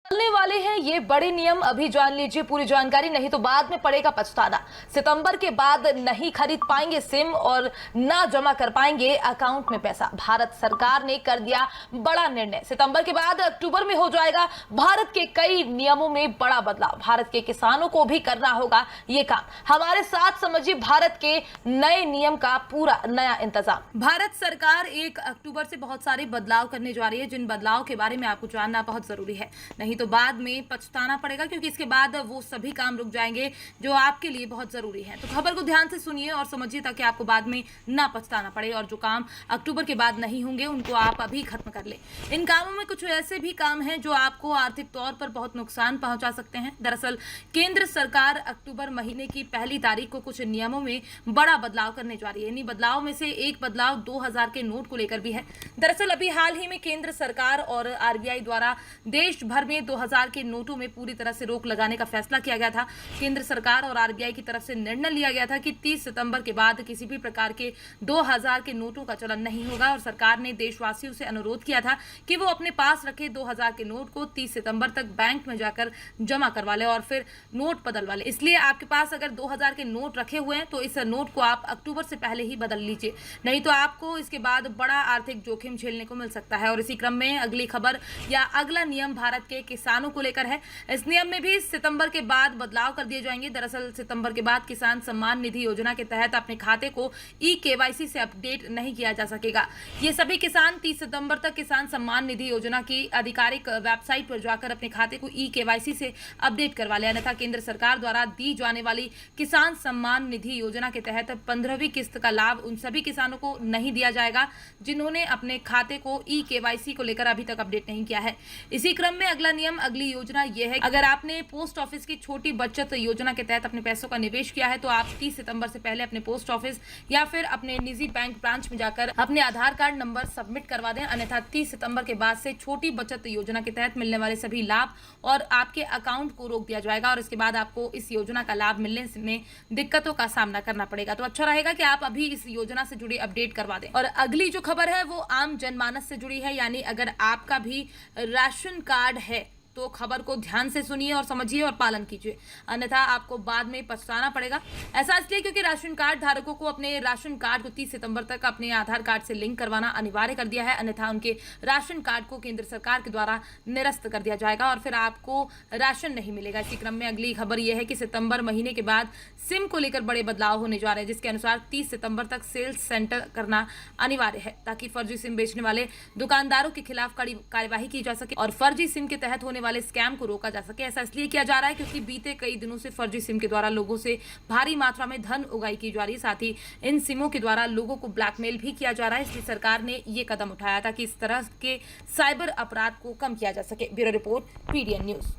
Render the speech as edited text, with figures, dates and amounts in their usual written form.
चलने वाले हैं ये बड़े नियम, अभी जान लीजिए पूरी जानकारी, नहीं तो बाद में पड़ेगा पछताना। सितंबर के बाद नहीं खरीद पाएंगे सिम और ना जमा कर पाएंगे अकाउंट में पैसा। भारत सरकार ने कर दिया बड़ा निर्णय। सितंबर के बाद अक्टूबर में हो जाएगा भारत के कई नियमों में बड़ा बदलाव। भारत के किसानों को भी करना होगा ये काम। हमारे साथ समझिए भारत के नए नियम का पूरा नया इंतजाम। भारत सरकार 1 अक्टूबर से बहुत सारे बदलाव करने जा रही है, जिन बदलाव के बारे में आपको जानना बहुत जरूरी है, नहीं तो बाद में पछताना पड़ेगा, क्योंकि इसके बाद वो सभी काम रुक जाएंगे जो आपके लिए बहुत जरूरी है। तो खबर को ध्यान से सुनिए और समझिए ताकि आपको बाद में ना पछताना पड़े, और जो काम अक्टूबर के बाद नहीं होंगे उनको आप अभी खत्म कर ले। इन कामों में कुछ ऐसे भी काम हैं जो आपको आर्थिक तौर पर बहुत नुकसान पहुंचा सकते हैं। दरअसल केंद्र सरकार अक्टूबर महीने की 1 तारीख को कुछ नियमों में बड़ा बदलाव करने जा रही है। इन बदलाव में से एक बदलाव 2000 के नोट को लेकर भी है। दरअसल अभी हाल ही में केंद्र सरकार और आरबीआई द्वारा देश भर में 2000 के नोटों में पूरी तरह से रोक लगाने का फैसला किया गया था। केंद्र सरकार और आरबीआई की तरफ से निर्णय लिया गया था कि 30 सितंबर के बाद किसी भी प्रकार के 2000 के नोटों का चलन नहीं होगा, और सरकार ने देशवासियों से अनुरोध किया था कि वो अपने पास रखे 2000 के नोट को 30 सितंबर तक बैंक में जाकर जमा करवा ले और फिर नोट बदलवा ले। इसलिए आपके पास अगर 2000 के नोट रखे हुए हैं तो इस नोट को आप अक्टूबर से पहले ही बदल लीजिए, नहीं तो आपको इसके बाद बड़ा आर्थिक जोखिम झेलने को मिल सकता है। और इसी क्रम में अगली खबर या अगला नियम भारत के किसानों को लेकर है। इस नियम में भी सितंबर के बाद बदलाव कर दिए जाएंगे। दरअसल सितंबर के बाद किसान सम्मान निधि योजना के तहत अपने खाते को ई-केवाईसी से अपडेट नहीं किया जा सकेगा। ये सभी किसान 30 सितंबर तक किसान सम्मान निधि योजना की आधिकारिक वेबसाइट पर जाकर अपने खाते को ई-केवाईसी से अपडेट करवा ले, अन्यथा केंद्र सरकार द्वारा दी जाने वाली किसान सम्मान निधि योजना के तहत 15वीं किस्त का लाभ उन सभी किसानों को नहीं दिया जाएगा जिन्होंने अपने खाते को ई-केवाईसी को लेकर अभी तक अपडेट नहीं किया है। इसी क्रम में अगला नियम, अगली योजना यह है, अगर आपने पोस्ट ऑफिस की छोटी बचत योजना के तहत अपने पैसों का निवेश किया है तो आप 30 सितंबर से पहले अपने पोस्ट ऑफिस या फिर अपने निजी बैंक ब्रांच में जाकर अपने आधार कार्ड नंबर सबमिट करवा दें, अन्यथा 30 सितंबर के बाद से छोटी बचत योजना के तहत मिलने वाले सभी लाभ और आपके अकाउंट को रोक दिया जाएगा, और इसके बाद आपको इस योजना का लाभ मिलने में दिक्कतों का सामना करना पड़ेगा। तो अच्छा रहेगा कि आप अभी इस योजना से जुड़ी अपडेट करवा दें। और अगली जो खबर है वो आम जनमानस से जुड़ी है, यानी अगर आपका भी राशन कार्ड है तो खबर को ध्यान से सुनिए और समझिए और पालन कीजिए, अन्यथा आपको बाद में पछताना पड़ेगा। ऐसा इसलिए क्योंकि राशन कार्ड धारकों को अपने राशन कार्ड को 30 सितंबर तक अपने आधार कार्ड से लिंक करवाना अनिवार्य कर दिया है, अन्यथा उनके राशन कार्ड को केंद्र सरकार के द्वारा निरस्त कर दिया जाएगा और फिर आपको राशन नहीं मिलेगा। इसी क्रम में अगली खबर यह है कि सितंबर महीने के बाद सिम को लेकर बड़े बदलाव होने जा रहे हैं, जिसके अनुसार 30 सितंबर तक सेल्स सेंटर करना अनिवार्य है, ताकि फर्जी सिम बेचने वाले दुकानदारों के खिलाफ कड़ी कार्यवाही की जा सके और फर्जी सिम के तहत होने वाले स्कैम को रोका जा सके। ऐसा इसलिए किया जा रहा है क्योंकि बीते कई दिनों से फर्जी सिम के द्वारा लोगों से भारी मात्रा में धन उगाही की जा रही है, साथ ही इन सिमों के द्वारा लोगों को ब्लैकमेल भी किया जा रहा है। इसलिए सरकार ने ये कदम उठाया था कि इस तरह के साइबर अपराध को कम किया जा सके। Bureau report, PDN news.